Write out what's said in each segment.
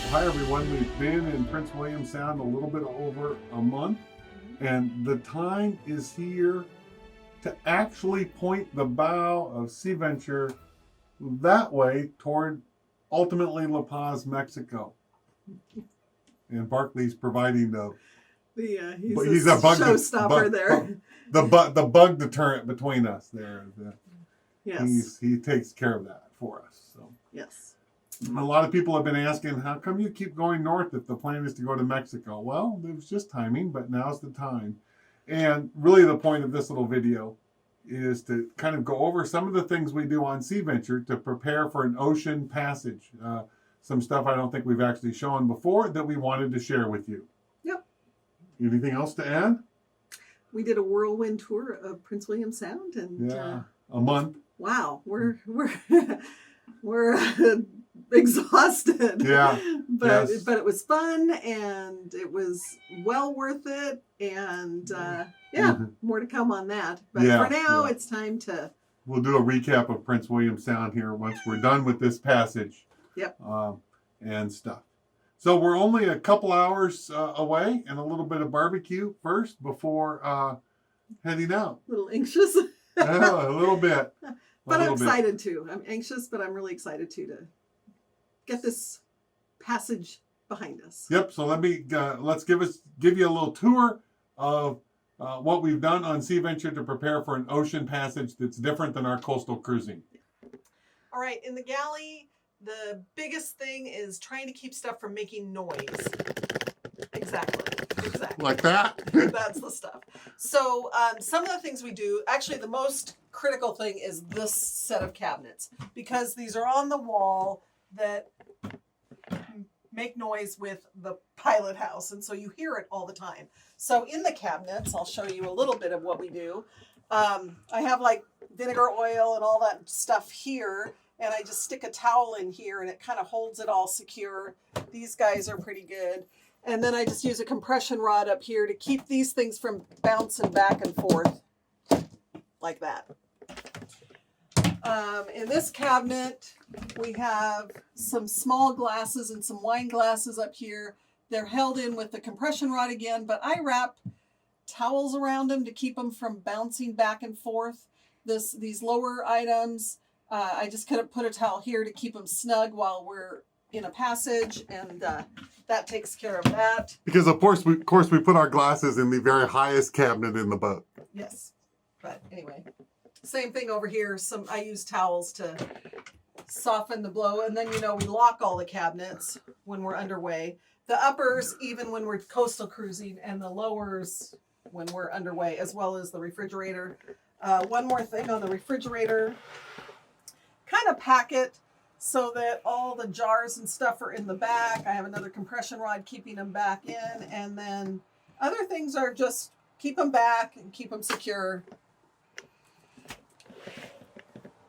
Hi everyone, we've been in Prince William Sound a little bit over a month, and the time is here to actually point the bow of Sea Venture that way toward ultimately La Paz, Mexico. And Barkley's providing he's a bug showstopper there. The bug deterrent between us there. Yes. He takes care of that for us. So yes. A lot of people have been asking, how come you keep going north if the plan is to go to Mexico? Well, it was just timing, but now's the time. And really the point of this little video is to kind of go over some of the things we do on Sea Venture to prepare for an ocean passage. Some stuff I don't think we've actually shown before that we wanted to share with you. Yep. Anything else to add? We did a whirlwind tour of Prince William Sound, and a month. Wow, we're exhausted. Yeah. But it was fun, and it was well worth it, and more to come on that. But for now, it's time to... We'll do a recap of Prince William Sound here once we're done with this passage. Yep. And stuff. So we're only a couple hours away, and a little bit of barbecue first before heading out. A little anxious. Yeah, a little bit. But I'm excited too. I'm anxious, but I'm really excited too to get this passage behind us. Yep. So let's give you a little tour of what we've done on Sea Venture to prepare for an ocean passage that's different than our coastal cruising. All right. In the galley, the biggest thing is trying to keep stuff from making noise. Exactly. Like that? That's the stuff. So some of the things we do, actually the most critical thing is this set of cabinets, because these are on the wall that make noise with the pilot house, and so you hear it all the time. So in the cabinets, I'll show you a little bit of what we do. I have like vinegar oil and all that stuff here, and I just stick a towel in here and it kind of holds it all secure. These guys are pretty good. And then I just use a compression rod up here to keep these things from bouncing back and forth like that. In this cabinet, we have some small glasses and some wine glasses up here. They're held in with the compression rod again, but I wrap towels around them to keep them from bouncing back and forth. These lower items, I just kind of put a towel here to keep them snug while we're in a passage, and that takes care of that. Because of course we put our glasses in the very highest cabinet in the boat. Yes, but anyway, same thing over here. I use towels to soften the blow, and then we lock all the cabinets when we're underway. The uppers, even when we're coastal cruising, and the lowers when we're underway, as well as the refrigerator. One more thing on the refrigerator, kind of pack it so that all the jars and stuff are in the back. I have another compression rod keeping them back in, and then other things are just keep them back and keep them secure.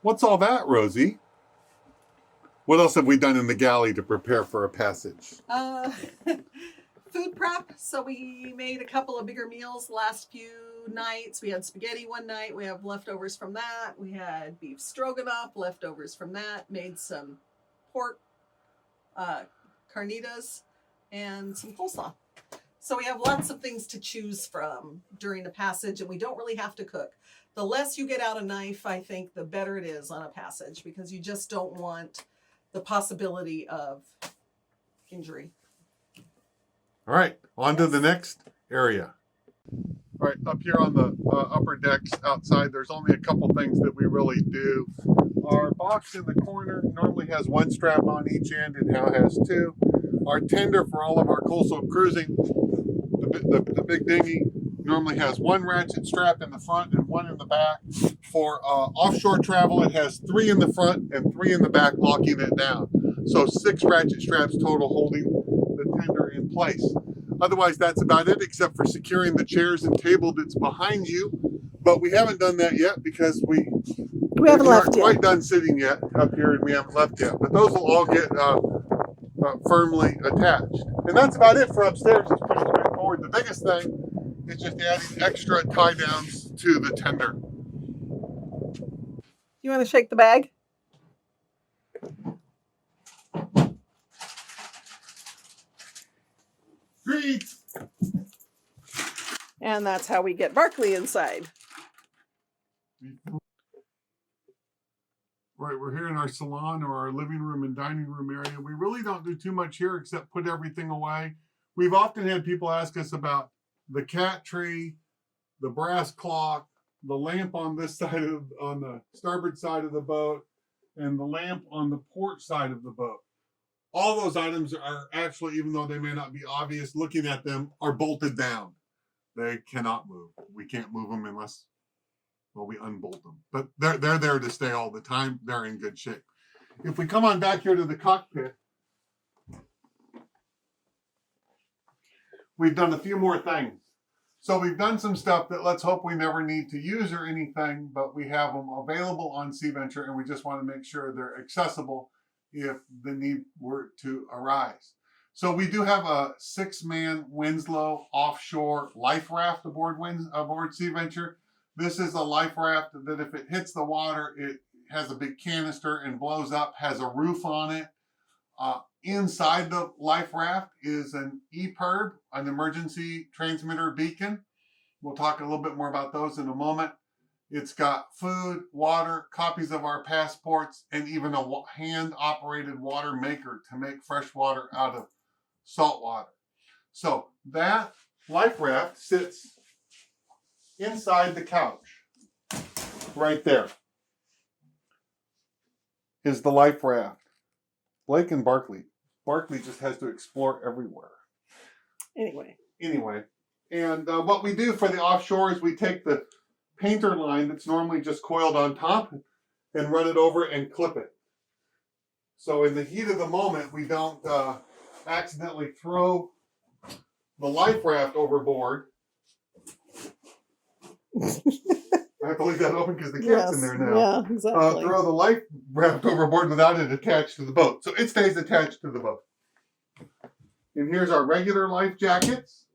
What's all that, Rosie? What else have we done in the galley to prepare for a passage? Food prep. So we made a couple of bigger meals the last few nights. We had spaghetti one night. We have leftovers from that. We had beef stroganoff, leftovers from that. Made some pork carnitas and some coleslaw. So we have lots of things to choose from during the passage, and we don't really have to cook. The less you get out a knife, I think, the better it is on a passage, because you just don't want the possibility of injury. All right, on to the next area. All right, up here on the upper decks outside, there's only a couple things that we really do. Our box in the corner normally has one strap on each end. It now has two. Our tender for all of our coastal cruising, the big dinghy, normally has one ratchet strap in the front and one in the back. For offshore travel, it has three in the front and three in the back, locking it down. So 6 ratchet straps total, holding the tender in place. Otherwise, that's about it, except for securing the chairs and table that's behind you. But we haven't done that yet because we haven't left yet. Quite done sitting yet up here, and we haven't left yet. But those will all get firmly attached. And that's about it for upstairs. It's pretty straightforward. The biggest thing is just adding extra tie downs to the tender. You want to shake the bag? Treats! And that's how we get Barkley inside. Right, we're here in our salon or our living room and dining room area. We really don't do too much here except put everything away. We've often had people ask us about the cat tree, the brass clock, the lamp on this side on the starboard side of the boat, and the lamp on the port side of the boat. All those items are actually, even though they may not be obvious looking at them, are bolted down. They cannot move. We can't move them unless, well, we unbolt them. But they're there to stay all the time. They're in good shape. If we come on back here to the cockpit, we've done a few more things. So we've done some stuff that let's hope we never need to use or anything, but we have them available on Sea Venture, and we just want to make sure they're accessible if the need were to arise. So we do have a 6-man Winslow offshore life raft aboard Sea Venture. This is a life raft that if it hits the water, it has a big canister and blows up, has a roof on it. Inside the life raft is an EPIRB, an emergency transmitter beacon. We'll talk a little bit more about those in a moment. It's got food, water, copies of our passports, and even a hand-operated water maker to make fresh water out of salt water. So that life raft sits inside the couch. Right there is the life raft. Blake and Barkley. Barkley just has to explore everywhere. Anyway, and what we do for the offshore is we take the painter line that's normally just coiled on top and run it over and clip it. So in the heat of the moment, we don't accidentally throw the life raft overboard. I have to leave that open because the cat's in there now. Yeah, exactly. Throw the life raft overboard without it attached to the boat. So it stays attached to the boat. And here's our regular life jackets.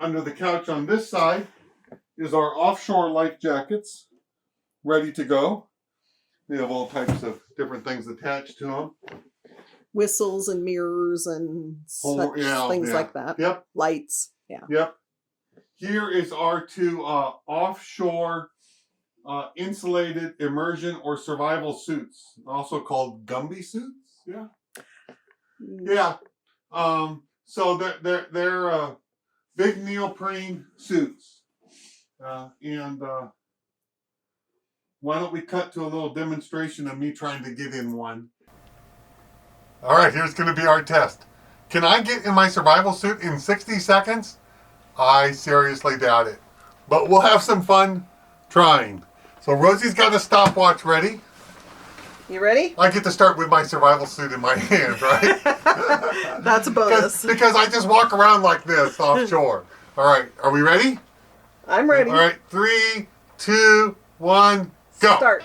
Under the couch on this side is our offshore life jackets, ready to go. They have all types of different things attached to them. Whistles and mirrors and things like that. Yep. Lights. Yeah. Yep. Here is our 2 offshore insulated immersion or survival suits, also called Gumby suits. Yeah. Yeah. So they're big neoprene suits. And why don't we cut to a little demonstration of me trying to get in one. All right, here's going to be our test. Can I get in my survival suit in 60 seconds? I seriously doubt it. But we'll have some fun trying. So Rosie's got a stopwatch ready. You ready? I get to start with my survival suit in my hand, right? That's a bonus. Because I just walk around like this offshore. All right, are we ready? I'm ready. All right, 3, 2, 1, go. Start.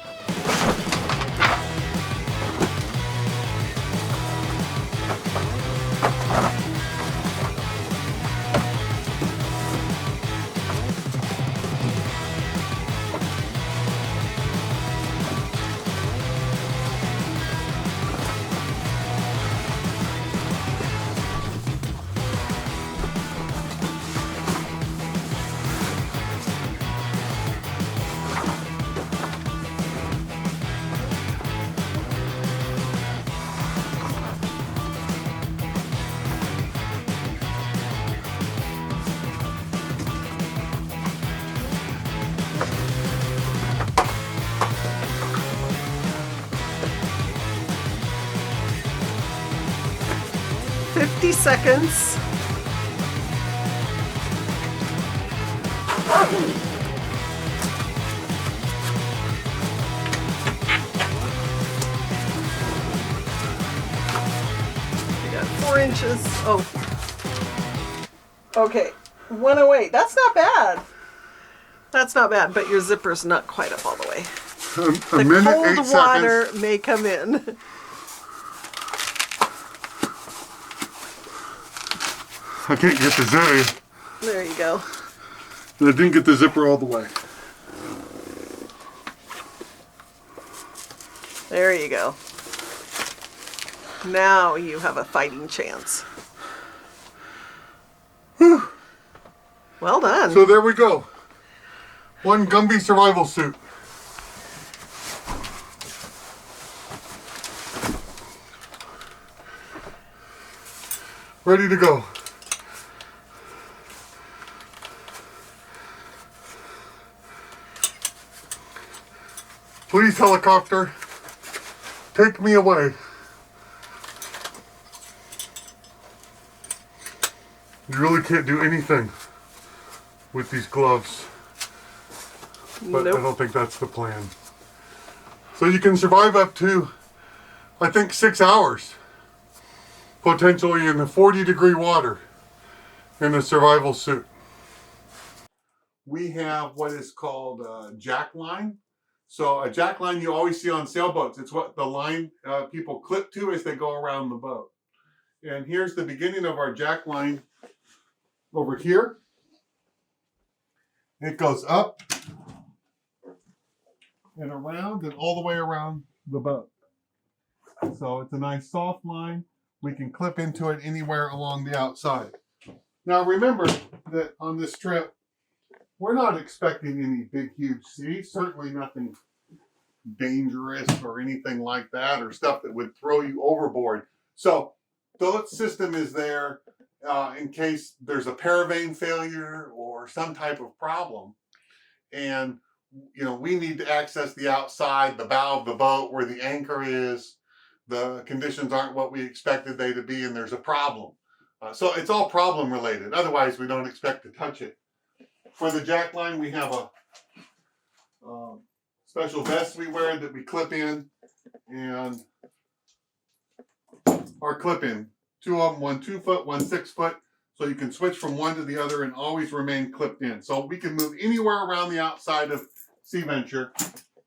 Seconds. We got 4 inches. Oh. Okay. 108. That's not bad. That's not bad, but your zipper's not quite up all the way. A minute, 8 cold seconds. water may come in. I can't get the zipper. There you go. I didn't get the zipper all the way. There you go. Now you have a fighting chance. Whew. Well done. So there we go. One Gumby survival suit. Ready to go. Please, helicopter, take me away. You really can't do anything with these gloves. But Nope. I don't think that's the plan. So you can survive up to, I think, 6 hours. Potentially in the 40-degree water in a survival suit. We have what is called a jack line. So a jack line you always see on sailboats. It's what the line people clip to as they go around the boat. And here's the beginning of our jack line over here. It goes up and around and all the way around the boat. So it's a nice soft line. We can clip into it anywhere along the outside. Now remember that on this trip, we're not expecting any big, huge seas, certainly nothing dangerous or anything like that, or stuff that would throw you overboard. So the system is there in case there's a paravane failure or some type of problem. And, you know, we need to access the outside, the bow of the boat where the anchor is. The conditions aren't what we expected they to be, and there's a problem. So it's all problem related. Otherwise, we don't expect to touch it. For the jack line, we have a special vest we wear that we clip in, and our clip in. Two of them, one 2 foot, one 6 foot. So you can switch from one to the other and always remain clipped in. So we can move anywhere around the outside of Sea Venture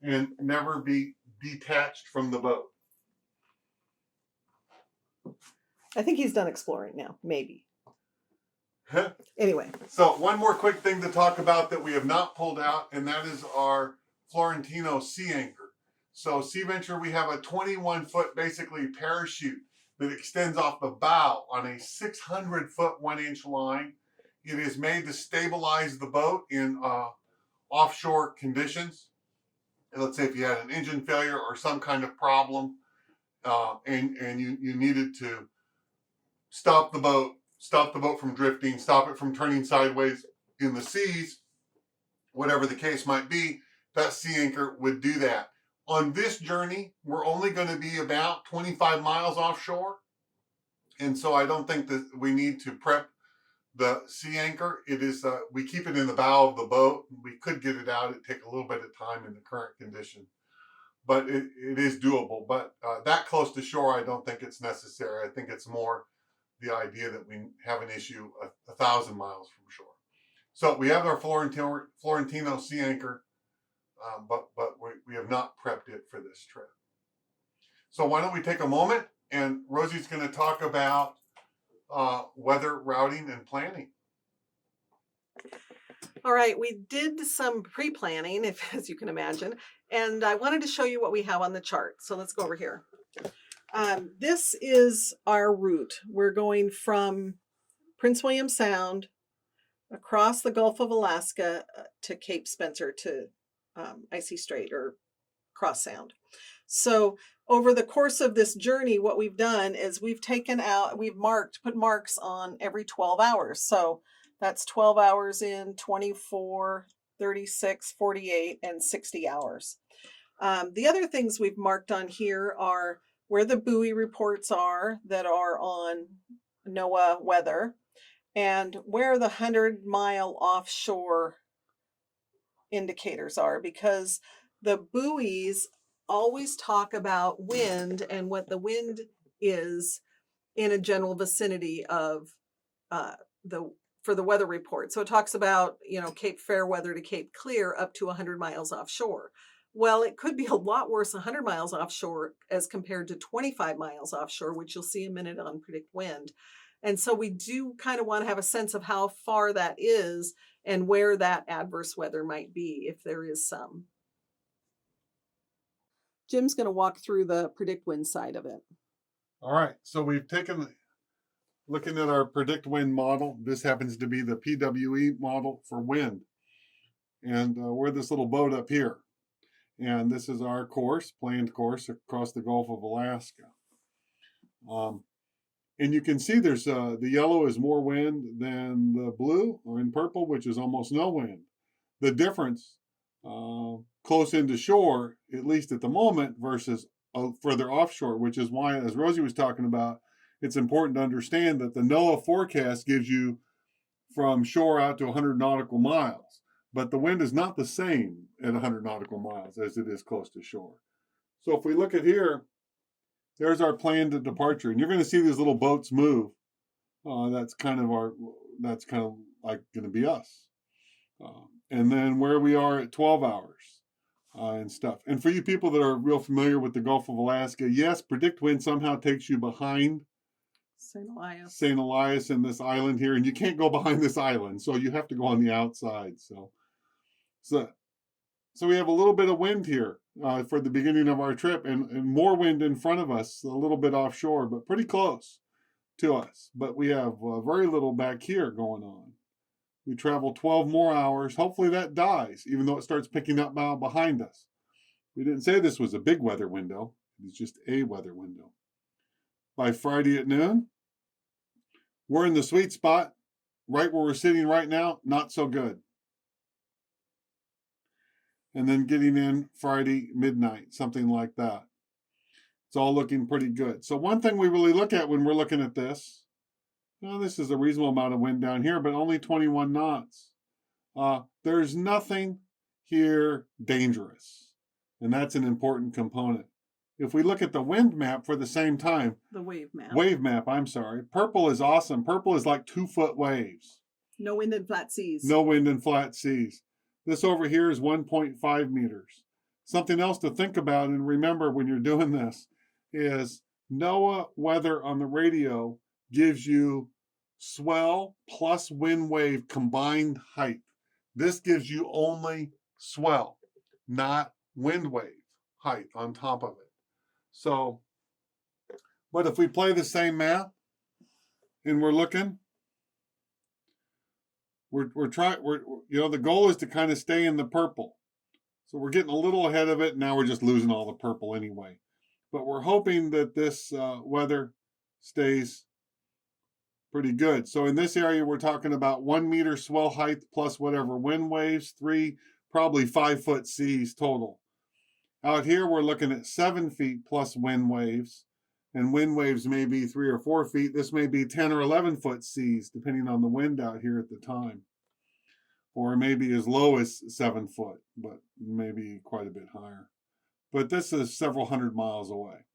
and never be detached from the boat. I think he's done exploring now, maybe. Anyway. So one more quick thing to talk about that we have not pulled out, and that is our Florentino C Anchor. So Sea Venture, we have a 21-foot basically parachute that extends off the bow on a 600-foot 1-inch line. It is made to stabilize the boat in offshore conditions. And let's say if you had an engine failure or some kind of problem, and you needed to stop the boat from drifting, stop it from turning sideways in the seas, whatever the case might be, that Sea Anchor would do that. On this journey, we're only going to be about 25 miles offshore. And so I don't think that we need to prep the Sea Anchor. It is, we keep it in the bow of the boat. We could get it out. It'd take a little bit of time in the current condition. But it is doable. But that close to shore, I don't think it's necessary. I think it's more the idea that we have an issue 1,000 miles from shore. So we have our Florentino C Anchor, but we have not prepped it for this trip. So why don't we take a moment, and Rosie's going to talk about weather routing and planning. All right, we did some pre-planning, as you can imagine, and I wanted to show you what we have on the chart. So let's go over here. This is our route. We're going from Prince William Sound across the Gulf of Alaska to Cape Spencer to Icy Strait or Cross Sound. So over the course of this journey, what we've done is we've put marks on every 12 hours. So that's 12 hours in, 24, 36, 48, and 60 hours. The other things we've marked on here are where the buoy reports are that are on NOAA weather, and where the 100-mile offshore indicators are, because the buoys always talk about wind and what the wind is in a general vicinity of for the weather report. So it talks about, Cape Fairweather to Cape Clear up to 100 miles offshore. Well, it could be a lot worse 100 miles offshore as compared to 25 miles offshore, which you'll see in a minute on Predict Wind. And so we do kind of want to have a sense of how far that is and where that adverse weather might be, if there is some. Jim's going to walk through the Predict Wind side of it. All right, so we've taken, looking at our predict wind model. This happens to be the PWE model for wind. And we're this little boat up here. And this is our course, planned course across the Gulf of Alaska. And you can see there's the yellow is more wind than the blue or in purple, which is almost no wind. The difference close into shore, at least at the moment, versus further offshore, which is why, as Rosie was talking about, it's important to understand that the Noaa forecast gives you from shore out to 100 nautical miles. But the wind is not the same at 100 nautical miles as it is close to shore. So if we look at here, there's our planned departure, and you're going to see these little boats move. That's kind of like going to be us. And then where we are at 12 hours and stuff. And for you people that are real familiar with the Gulf of Alaska, yes, predict wind somehow takes you behind St. Elias. St. Elias and this island here, and you can't go behind this island, so you have to go on the outside. So we have a little bit of wind here for the beginning of our trip, and more wind in front of us, a little bit offshore, but pretty close to us. But we have very little back here going on. We travel 12 more hours. Hopefully that dies, even though it starts picking up now behind us. We didn't say this was a big weather window. It's just a weather window. By Friday at noon, we're in the sweet spot, right where we're sitting right now, not so good. And then getting in Friday midnight, something like that. It's all looking pretty good. So one thing we really look at when we're looking at this, well, this is a reasonable amount of wind down here, but only 21 knots. There's nothing here dangerous, and that's an important component. If we look at the wind map for the same time, The wave map. Wave map, I'm sorry. Purple is awesome. Purple is like 2-foot waves. No wind and flat seas. No wind and flat seas. This over here is 1.5 meters. Something else to think about and remember when you're doing this is NOAA weather on the radio gives you swell plus wind wave combined height. This gives you only swell, not wind wave height on top of it. So, but if we play the same map and we're looking, we're trying, the goal is to kind of stay in the purple. So we're getting a little ahead of it. Now we're just losing all the purple anyway. But we're hoping that this weather stays pretty good. So in this area, we're talking about 1 meter swell height plus whatever wind waves, 3, probably 5-foot seas total. Out here, we're looking at 7 feet plus wind waves, and wind waves may be 3 or 4 feet. This may be 10 or 11-foot seas, depending on the wind out here at the time. Or maybe as low as 7 foot, but maybe quite a bit higher. But this is several hundred miles away.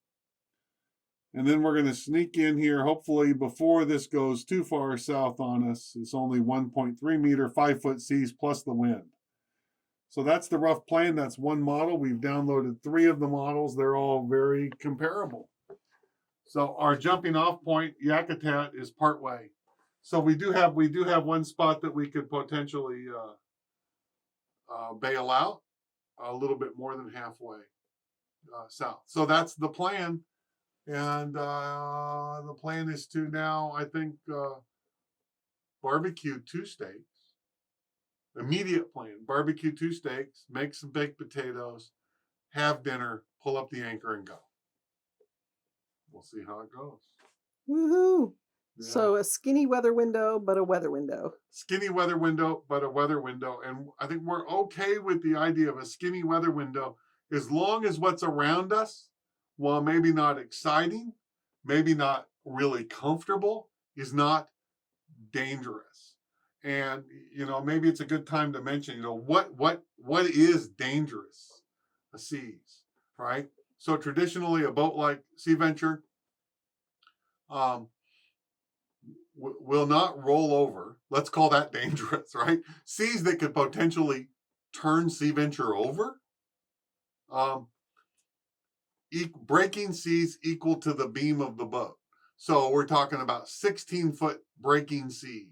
And then we're going to sneak in here, hopefully before this goes too far south on us. It's only 1.3 meter, 5-foot seas plus the wind. So that's the rough plan. That's one model. We've downloaded 3 of the models. They're all very comparable. So our jumping off point, Yakutat, is partway. So we do have one spot that we could potentially bail out a little bit more than halfway south. So that's the plan. And the plan is to now, I think, barbecue 2 steaks. Immediate plan, barbecue 2 steaks, make some baked potatoes, have dinner, pull up the anchor and go. We'll see how it goes. Woohoo! Yeah. So a skinny weather window, but a weather window. Skinny weather window, but a weather window. And I think we're okay with the idea of a skinny weather window as long as what's around us, while maybe not exciting, maybe not really comfortable, is not dangerous. And, maybe it's a good time to mention, what is dangerous seas, right? So traditionally, a boat like Sea Venture will not roll over. Let's call that dangerous, right? Seas that could potentially turn Sea Venture over. Breaking seas equal to the beam of the boat. So we're talking about 16-foot breaking seas.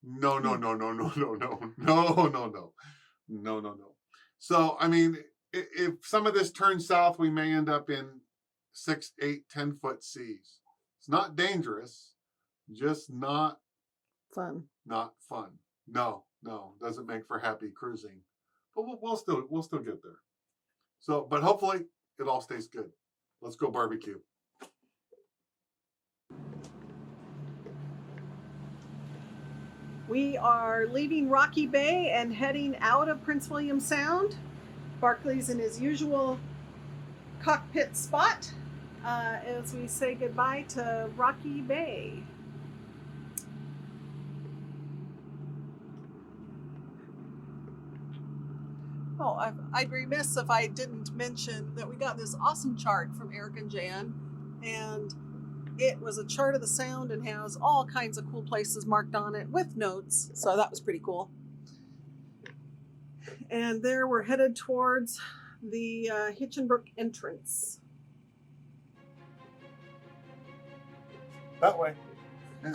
No. So, I mean, if some of this turns south, we may end up in 6, 8, 10-foot seas. It's not dangerous, just not Fun. fun. No, doesn't make for happy cruising. But we'll still get there. So, but hopefully it all stays good. Let's go barbecue. We are leaving Rocky Bay and heading out of Prince William Sound. Barclay's in his usual cockpit spot as we say goodbye to Rocky Bay. Oh, I'd be remiss if I didn't mention that we got this awesome chart from Eric and Jan, and it was a chart of the Sound and has all kinds of cool places marked on it with notes, so that was pretty cool. And there we're headed towards the Hitchinbrook entrance. That way. Yeah.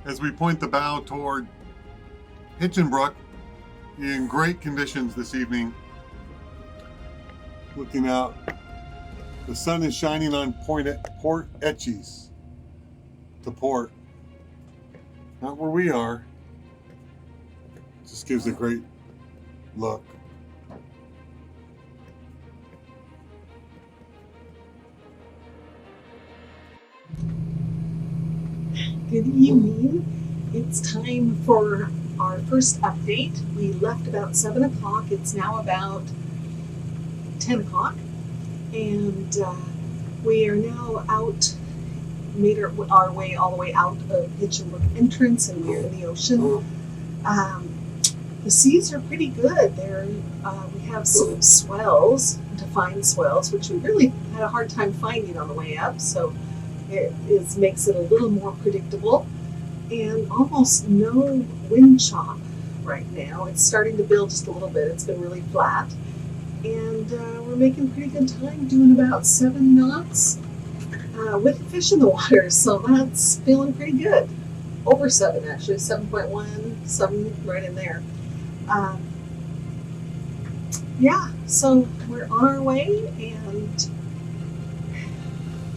As we point the bow toward Hitchinbrook, in great conditions this evening. Looking out, the sun is shining on Port Etchies to port. Not where we are. Just gives a great look. Good evening. It's time for our first update. We left about 7 o'clock. It's now about 10 o'clock. And we are now out, made our way all the way out of Hitchinbrook entrance, and we're in the ocean. The seas are pretty good. We have some swells, defined swells, which we really had a hard time finding on the way up. So it makes it a little more predictable, and almost no wind chop right now. It's starting to build just a little bit. It's been really flat, and we're making pretty good time, doing about 7 knots with the fish in the water, so that's feeling pretty good. Over 7 actually, 7.1, 7 right in there. Yeah, so we're on our way, and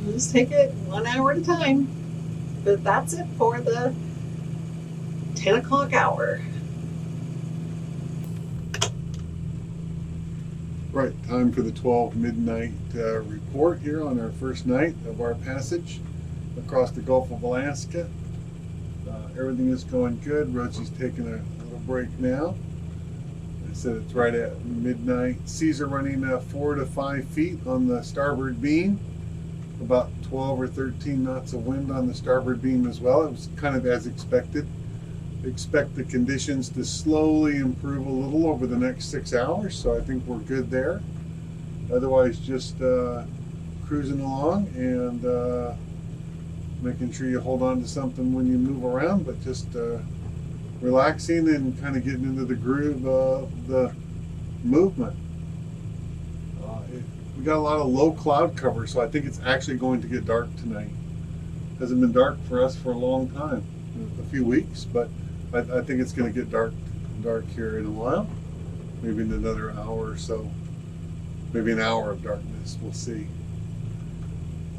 we'll just take it 1 hour at a time. But that's it for the 10 o'clock hour. Right, time for the 12 midnight report here on our first night of our passage across the Gulf of Alaska. Everything is going good. Rosie's taking a little break now. I said it's right at midnight. Seas are running 4 to 5 feet on the starboard beam. About 12 or 13 knots of wind on the starboard beam as well. It was kind of as expected. Expect the conditions to slowly improve a little over the next 6 hours, so I think we're good there. Otherwise, just cruising along and making sure you hold on to something when you move around, but just relaxing and kind of getting into the groove of the movement. We got a lot of low cloud cover, so I think it's actually going to get dark tonight. Hasn't been dark for us for a long time, a few weeks, but I think it's going to get dark here in a while, maybe in another hour or so, maybe an hour of darkness. We'll see.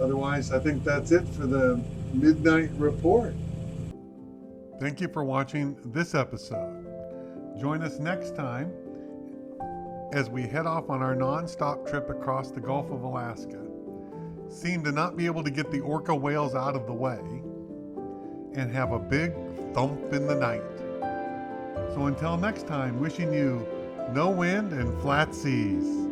Otherwise, I think that's it for the midnight report. Thank you for watching this episode. Join us next time as we head off on our non-stop trip across the Gulf of Alaska. Seem to not be able to get the orca whales out of the way and have a big thump in the night. So until next time, wishing you no wind and flat seas.